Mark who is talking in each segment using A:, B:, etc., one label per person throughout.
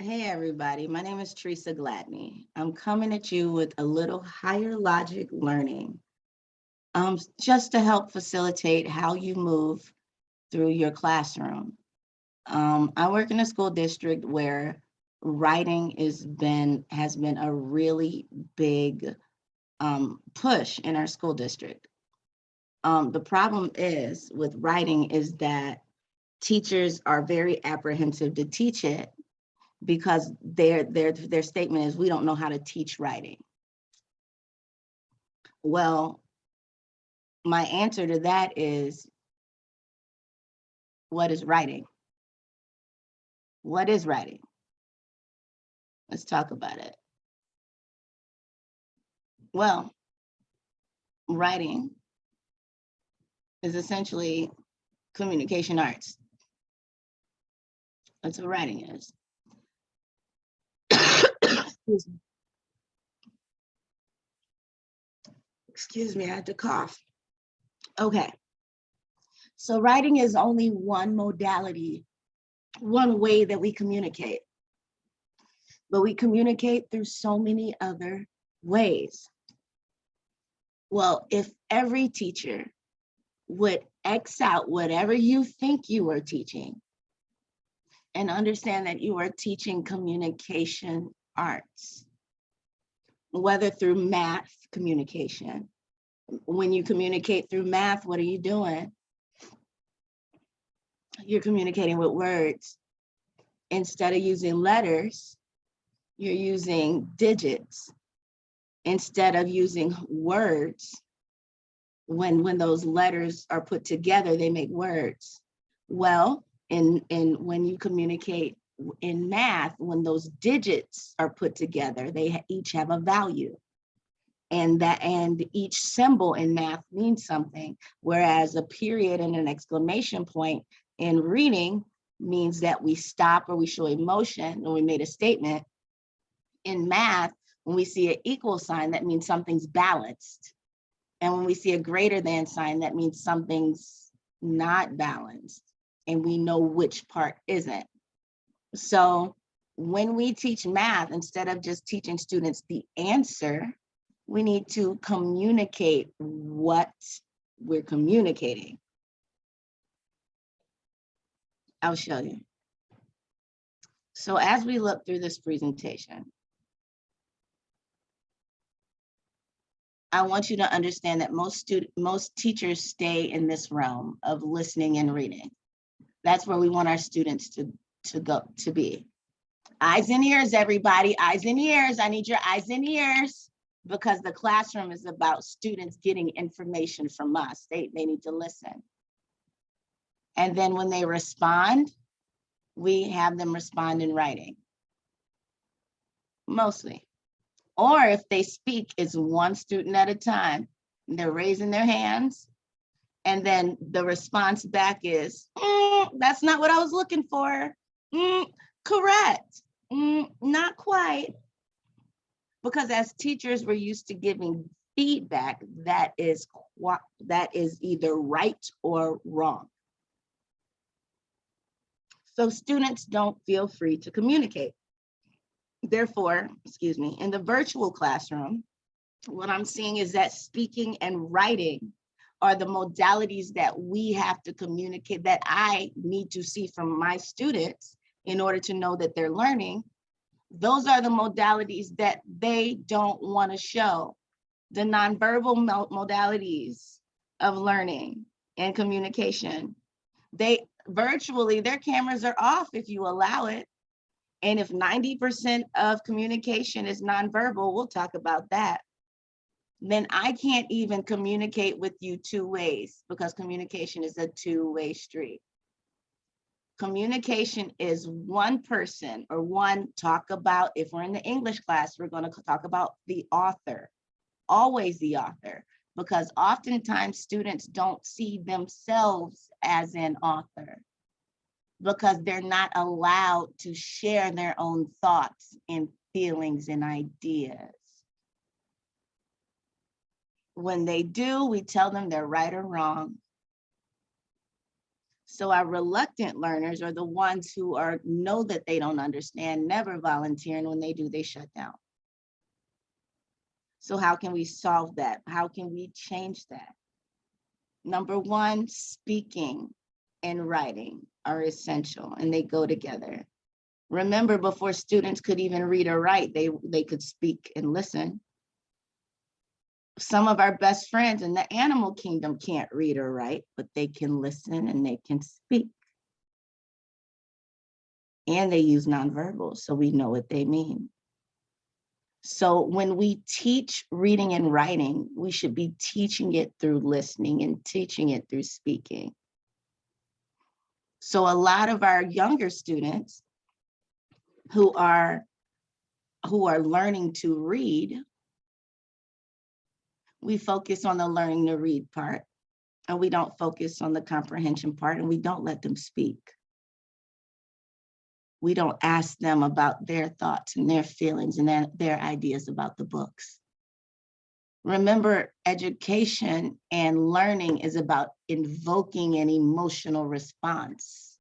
A: Hey everybody, my name is Teresa Gladney. I'm coming at you with a little higher logic learning, just to help facilitate how you move through your classroom. I work in a school district where writing has been a really big push in our school district. The problem is with writing is that teachers are very apprehensive to teach it because their statement is we don't know how to teach writing. Well, my answer to that is, what is writing? What is writing? Let's talk about it. Well, writing is essentially communication arts. That's what writing is. Excuse me. Excuse me, I had to cough. Okay, so writing is only one modality, one way that we communicate, but we communicate through so many other ways. Well, if every teacher would X out whatever you think you are teaching and understand that you are teaching communication arts, whether through math communication. When you communicate through math, what are you doing? You're communicating with words. Instead of using letters, you're using digits. Instead of using words, when those letters are put together, they make words. Well, in when you communicate in math, when those digits are put together, they each have a value. And each symbol in math means something, whereas a period and an exclamation point in reading means that we stop or we show emotion or we made a statement. In math, when we see an equal sign, that means something's balanced. And when we see a greater than sign, that means something's not balanced. And we know which part isn't. So when we teach math, instead of just teaching students the answer, we need to communicate what we're communicating. I'll show you. So as we look through this presentation, I want you to understand that most teachers stay in this realm of listening and reading. That's where we want our students to be. Eyes and ears, everybody, eyes and ears. I need your eyes and ears, because the classroom is about students getting information from us. They need to listen. And then when they respond, we have them respond in writing, mostly. Or if they speak, it's one student at a time. They're raising their hands, and then the response back is, that's not what I was looking for. Correct. Not quite. Because as teachers, we're used to giving feedback that is either right or wrong. So students don't feel free to communicate. Therefore, excuse me, in the virtual classroom, what I'm seeing is that speaking and writing are the modalities that we have to communicate, that I need to see from my students in order to know that they're learning. Those are the modalities that they don't want to show. The nonverbal modalities of learning and communication. They virtually, their cameras are off if you allow it. And if 90% of communication is nonverbal, we'll talk about that. Then I can't even communicate with you two ways, because communication is a two-way street. Communication is one person or one talk about, if we're in the English class, we're going to talk about the author, always the author, because oftentimes students don't see themselves as an author because they're not allowed to share their own thoughts and feelings and ideas. When they do, we tell them they're right or wrong. So our reluctant learners are the ones who know that they don't understand, never volunteer, and when they do, they shut down. So how can we solve that? How can we change that? Number one, speaking and writing are essential, and they go together. Remember, before students could even read or write, they could speak and listen. Some of our best friends in the animal kingdom can't read or write, but they can listen and they can speak. And they use nonverbal, so we know what they mean. So when we teach reading and writing, we should be teaching it through listening and teaching it through speaking. So a lot of our younger students who are learning to read, we focus on the learning to read part, and we don't focus on the comprehension part, and we don't let them speak. We don't ask them about their thoughts and their feelings and their ideas about the books. Remember, education and learning is about invoking an emotional response.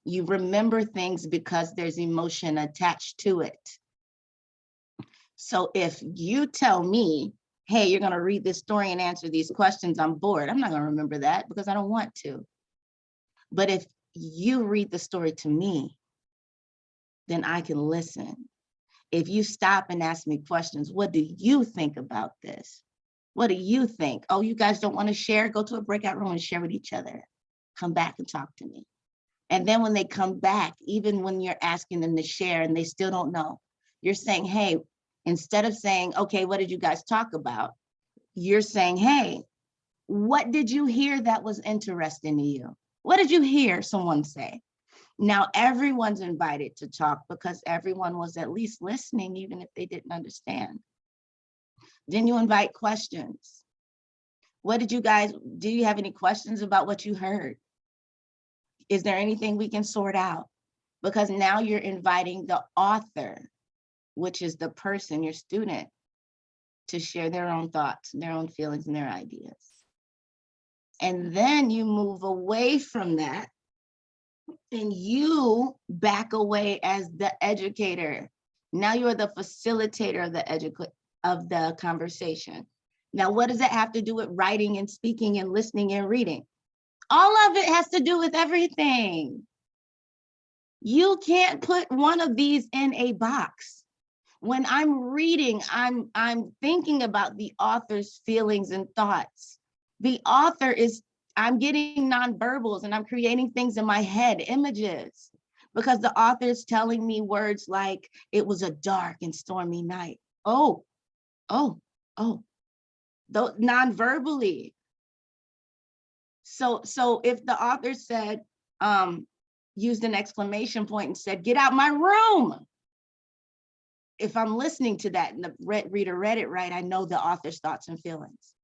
A: You remember things because there's emotion attached to it. So if you tell me, hey, you're going to read this story and answer these questions, I'm bored. I'm not going to remember that because I don't want to. But if you read the story to me, then I can listen. If you stop and ask me questions, what do you think about this? What do you think? Oh, you guys don't want to share? Go to a breakout room and share with each other. Come back and talk to me. And then when they come back, even when you're asking them to share and they still don't know, you're saying, hey, instead of saying, okay, what did you guys talk about? You're saying, hey, what did you hear that was interesting to you? What did you hear someone say? Now everyone's invited to talk because everyone was at least listening, even if they didn't understand. Then you invite questions. Do you have any questions about what you heard? Is there anything we can sort out? Because now you're inviting the author, which is the person, your student, to share their own thoughts, their own feelings, and their ideas. And then you move away from that and you back away as the educator. Now you're the facilitator of the conversation. Now, what does it have to do with writing and speaking and listening and reading? All of it has to do with everything. You can't put one of these in a box. When I'm reading, I'm thinking about the author's feelings and thoughts. The author I'm getting nonverbals and I'm creating things in my head, images, because the author is telling me words like, it was a dark and stormy night. Oh, non-verbally. So if the author said, used an exclamation point and said, get out my room. If I'm listening to that and the reader read it right, I know the author's thoughts and feelings.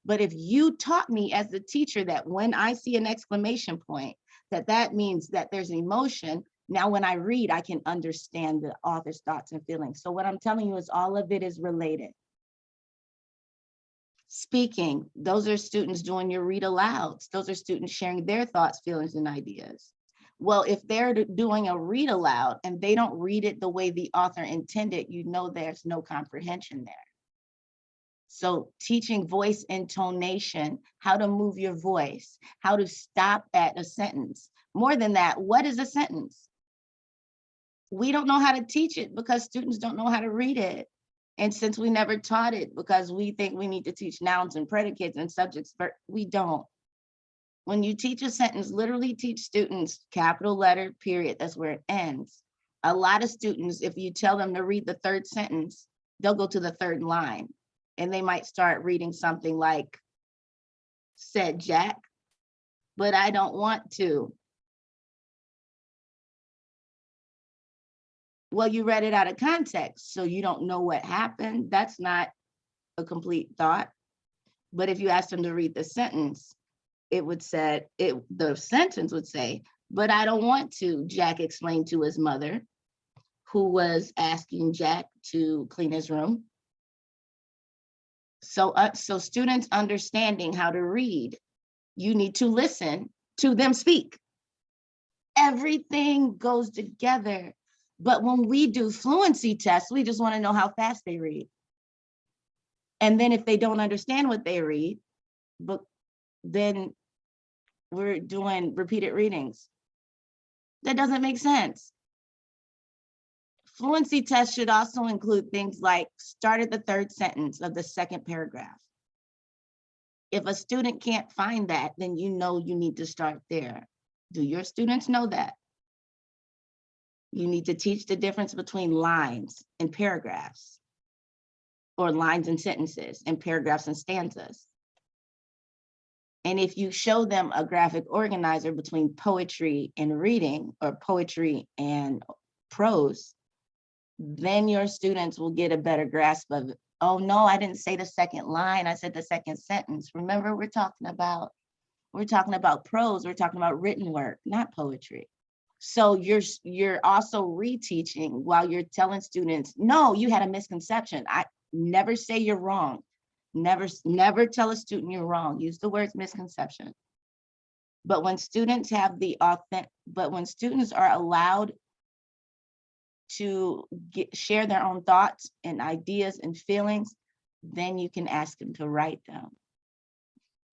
A: But if you taught me as the teacher that when I see an exclamation point, that means that there's emotion, now when I read, I can understand the author's thoughts and feelings. So what I'm telling you is all of it is related. Speaking, those are students doing your read alouds. Those are students sharing their thoughts, feelings, and ideas. Well, if they're doing a read aloud and they don't read it the way the author intended, you know there's no comprehension there. So teaching voice intonation, how to move your voice, how to stop at a sentence. More than that, what is a sentence? We don't know how to teach it because students don't know how to read it. And since we never taught it because we think we need to teach nouns and predicates and subjects, but we don't. When you teach a sentence, literally teach students capital letter, period, that's where it ends. A lot of students, if you tell them to read the third sentence, they'll go to the third line and they might start reading something like, said Jack, but I don't want to. Well, you read it out of context, so you don't know what happened. That's not a complete thought. But if you ask them to read the sentence, the sentence would say, but I don't want to, Jack explained to his mother, who was asking Jack to clean his room. So students understanding how to read, you need to listen to them speak. Everything goes together. But when we do fluency tests, we just want to know how fast they read. And then if they don't understand what they read, but then we're doing repeated readings. That doesn't make sense. Fluency tests should also include things like start at the third sentence of the second paragraph. If a student can't find that, then you know you need to start there. Do your students know that? You need to teach the difference between lines and paragraphs, or lines and sentences, and paragraphs and stanzas. And if you show them a graphic organizer between poetry and reading, or poetry and prose, then your students will get a better grasp of it. Oh no, I didn't say the second line, I said the second sentence. Remember, we're talking about prose, we're talking about written work, not poetry. So you're also reteaching while you're telling students, no, you had a misconception. I never say you're wrong. Never tell a student you're wrong. Use the words misconception. But when students are allowed to share their own thoughts and ideas and feelings, then you can ask them to write them.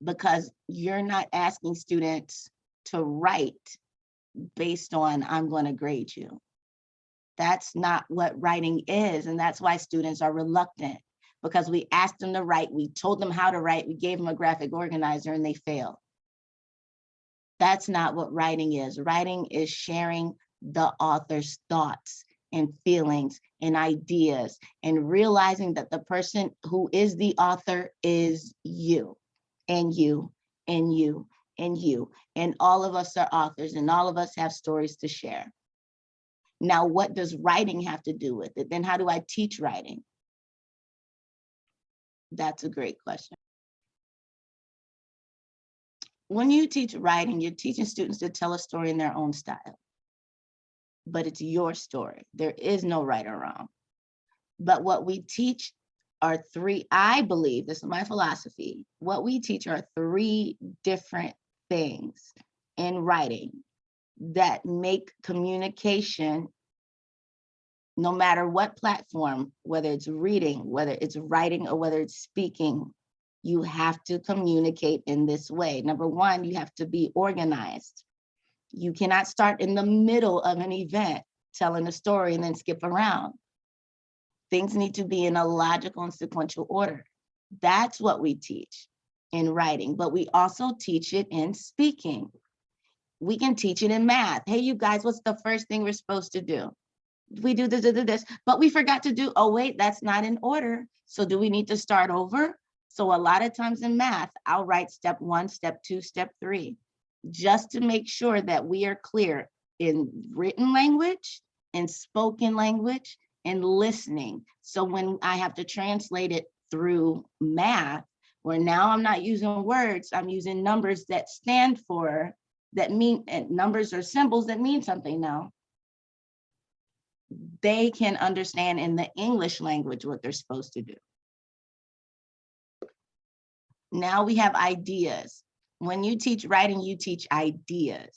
A: Because you're not asking students to write based on, I'm going to grade you. That's not what writing is. And that's why students are reluctant, because we asked them to write, we told them how to write, we gave them a graphic organizer and they failed. That's not what writing is. Writing is sharing the author's thoughts and feelings and ideas, and realizing that the person who is the author is you, and you, and you, and you. And all of us are authors, and all of us have stories to share. Now, what does writing have to do with it? Then how do I teach writing? That's a great question. When you teach writing, you're teaching students to tell a story in their own style. But it's your story. There is no right or wrong. But what we teach are three, I believe, this is my philosophy, what we teach are three different things in writing that make communication, no matter what platform, whether it's reading, whether it's writing, or whether it's speaking, you have to communicate in this way. Number one, you have to be organized. You cannot start in the middle of an event telling a story and then skip around. Things need to be in a logical and sequential order. That's what we teach in writing, but we also teach it in speaking. We can teach it in math. Hey, you guys, what's the first thing we're supposed to do? We do this, but we forgot to do, oh wait, that's not in order. So do we need to start over? So a lot of times in math, I'll write step 1, step 2, step 3, just to make sure that we are clear in written language, in spoken language, and listening. So when I have to translate it through math, where now I'm not using words, I'm using numbers that stand for, that mean, and numbers or symbols that mean something now. They can understand in the English language what they're supposed to do. Now we have ideas. When you teach writing, you teach ideas.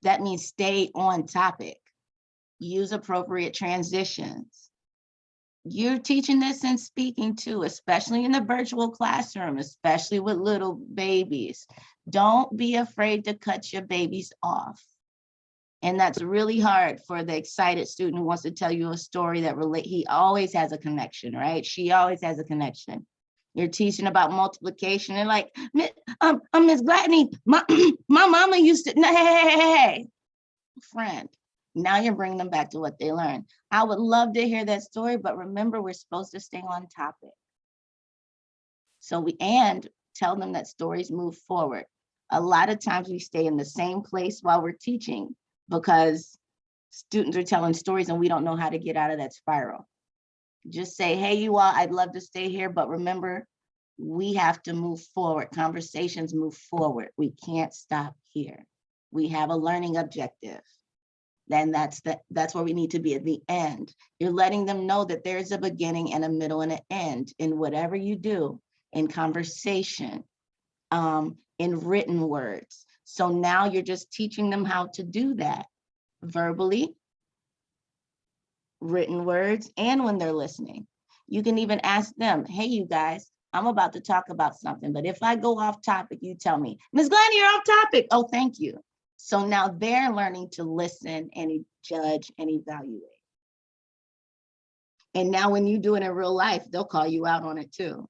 A: That means stay on topic. Use appropriate transitions. You're teaching this in speaking too, especially in the virtual classroom, especially with little babies. Don't be afraid to cut your babies off. And that's really hard for the excited student who wants to tell you a story that he always has a connection, right? She always has a connection. You're teaching about multiplication and like, Miss Gladney, my mama used to, hey, friend. Now you're bringing them back to what they learned. I would love to hear that story, but remember, we're supposed to stay on topic. So and tell them that stories move forward. A lot of times we stay in the same place while we're teaching because students are telling stories and we don't know how to get out of that spiral. Just say, hey, you all, I'd love to stay here, but remember, we have to move forward. Conversations move forward. We can't stop here. We have a learning objective. Then that's where we need to be at the end. You're letting them know that there's a beginning and a middle and an end in whatever you do, in conversation, in written words. So now you're just teaching them how to do that verbally, written words, and when they're listening. You can even ask them, hey, you guys, I'm about to talk about something, but if I go off topic, you tell me, Ms. Glenn, you're off topic. Oh, thank you. So now they're learning to listen and judge and evaluate. And now when you do it in real life, they'll call you out on it too.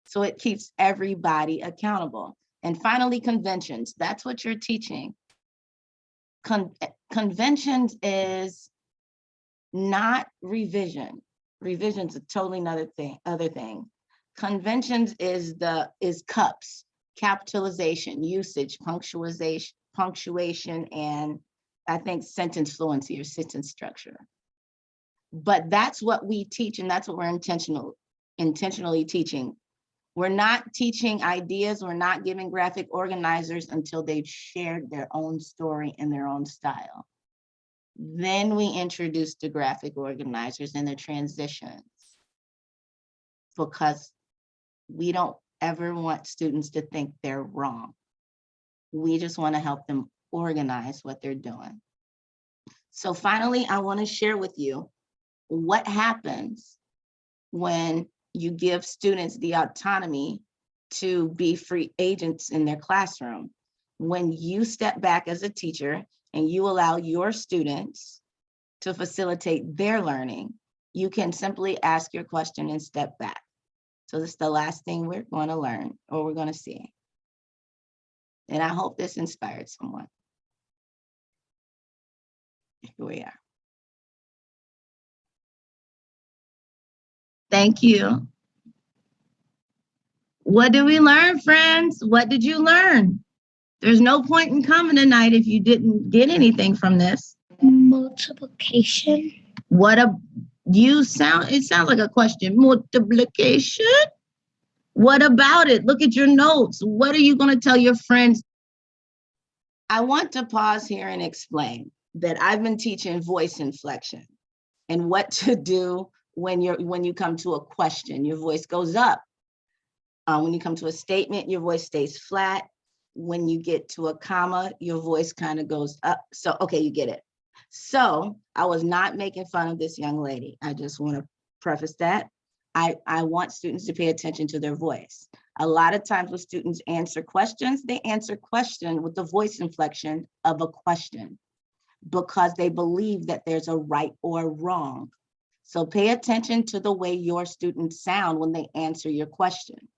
A: So it keeps everybody accountable. And finally, conventions. That's what you're teaching. Conventions is not revision. Revision's a totally other thing. Conventions is cups, capitalization, usage, punctuation, and I think sentence fluency or sentence structure. But that's what we teach, and that's what we're intentionally teaching. We're not teaching ideas, we're not giving graphic organizers until they've shared their own story in their own style. Then we introduce the graphic organizers and the transitions, because we don't ever want students to think they're wrong. We just want to help them organize what they're doing. So finally, I want to share with you what happens when you give students the autonomy to be free agents in their classroom. When you step back as a teacher and you allow your students to facilitate their learning, you can simply ask your question and step back. So this is the last thing we're going to learn, or we're going to see. And I hope this inspired someone. Here we are. Thank you. What did we learn, friends? What did you learn? There's no point in coming tonight if you didn't get anything from this.
B: Multiplication.
A: It sounds like a question. Multiplication? What about it? Look at your notes. What are you going to tell your friends? I want to pause here and explain that I've been teaching voice inflection and what to do when you come to a question. Your voice goes up. When you come to a statement, your voice stays flat. When you get to a comma, your voice kind of goes up. So, okay, you get it. So I was not making fun of this young lady. I just want to preface that. I want students to pay attention to their voice. A lot of times when students answer questions, they answer question with the voice inflection of a question because they believe that there's a right or wrong. So pay attention to the way your students sound when they answer your question.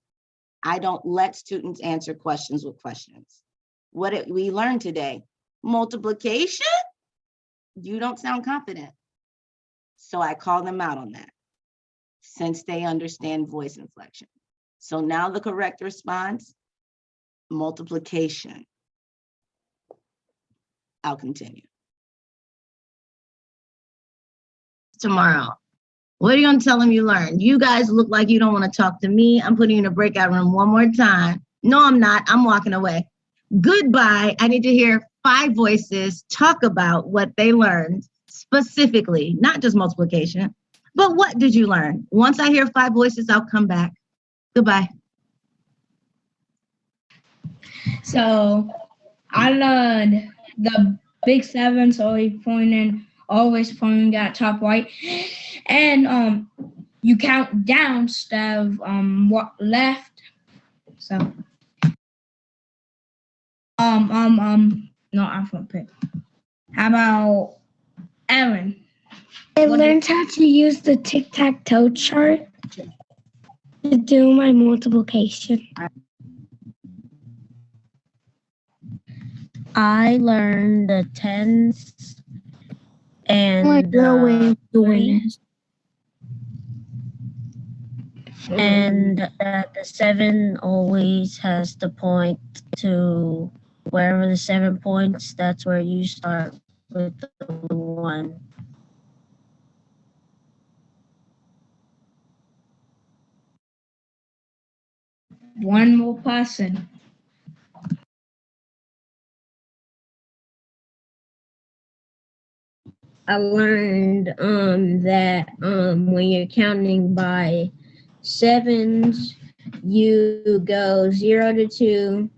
A: I don't let students answer questions with questions. What did we learn today? Multiplication? You don't sound confident. So I call them out on that since they understand voice inflection. So now the correct response, multiplication. I'll continue. Tomorrow. What are you gonna tell them you learned? You guys look like you don't want to talk to me. I'm putting you in a breakout room one more time. No, I'm not. I'm walking away. Goodbye. I need to hear 5 voices talk about what they learned specifically, not just multiplication, but what did you learn? Once I hear 5 voices, I'll come back. Goodbye.
B: So I learned the big 7, so always pointing at top right. And you count down instead of what left. So no, I won't pick. How about Aaron? I learned how to use the tic-tac-toe chart to do my multiplication.
C: I learned the tens and and that the 7 always has to point to wherever the 7 points, that's where you start with the 1.
B: One more person.
C: I learned that when you're counting by 7s, you go 0 to 2,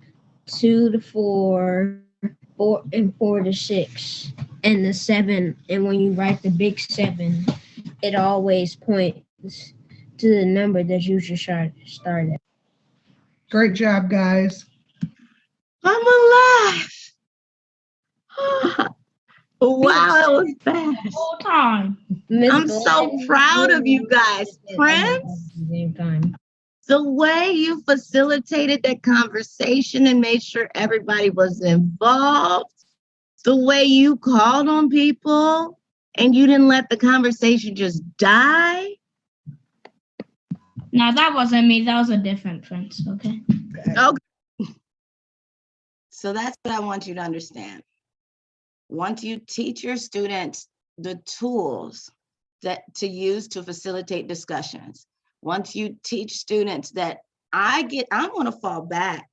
C: 2 to 4, 4 to 6, and the 7. And when you write the big 7, it always points to the number that you should start at.
D: Great job, guys.
A: I'm alive. Wow, that was fast.
B: Whole time.
C: Miss
A: I'm so
C: Glenn,
A: proud of you guys.
C: at
A: Prince,
C: the same time.
A: the way you facilitated that conversation and made sure everybody was involved, the way you called on people and you didn't let the conversation just die.
B: No, that wasn't me. That was a different Prince. Okay.
A: Okay. So that's what I want you to understand. Once you teach your students the tools that to use to facilitate discussions, once you teach students that I'm going to fall back.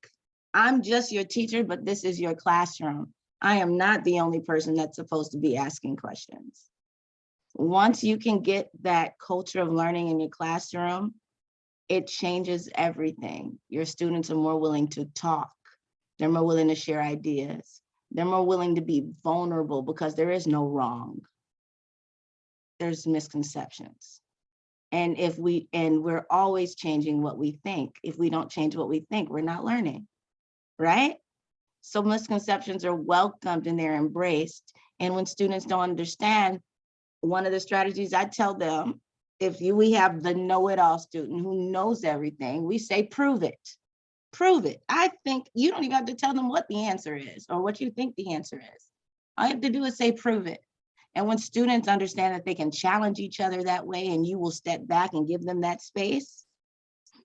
A: I'm just your teacher, but this is your classroom. I am not the only person that's supposed to be asking questions. Once you can get that culture of learning in your classroom, it changes everything. Your students are more willing to talk. They're more willing to share ideas. They're more willing to be vulnerable because there is no wrong. There's misconceptions. And we're always changing what we think. If we don't change what we think, we're not learning, right? So misconceptions are welcomed and they're embraced. And when students don't understand, one of the strategies I tell them, we have the know-it-all student who knows everything, we say, prove it. Prove it. I think you don't even have to tell them what the answer is or what you think the answer is. All you have to do is say, prove it. And when students understand that they can challenge each other that way and you will step back and give them that space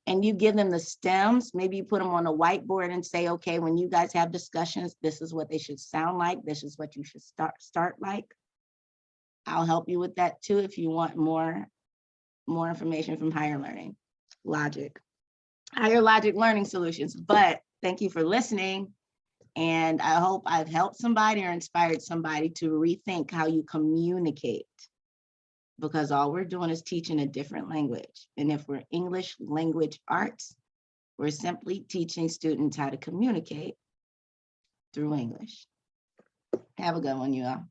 A: and you give them the stems, maybe you put them on a whiteboard and say, okay, when you guys have discussions, this is what they should sound like. This is what you should start like. I'll help you with that too if you want more information from Higher Learning Logic. Higher Logic Learning Solutions. But thank you for listening. And I hope I've helped somebody or inspired somebody to rethink how you communicate, because all we're doing is teaching a different language. And if we're English language arts, we're simply teaching students how to communicate through English. Have a good one, you all.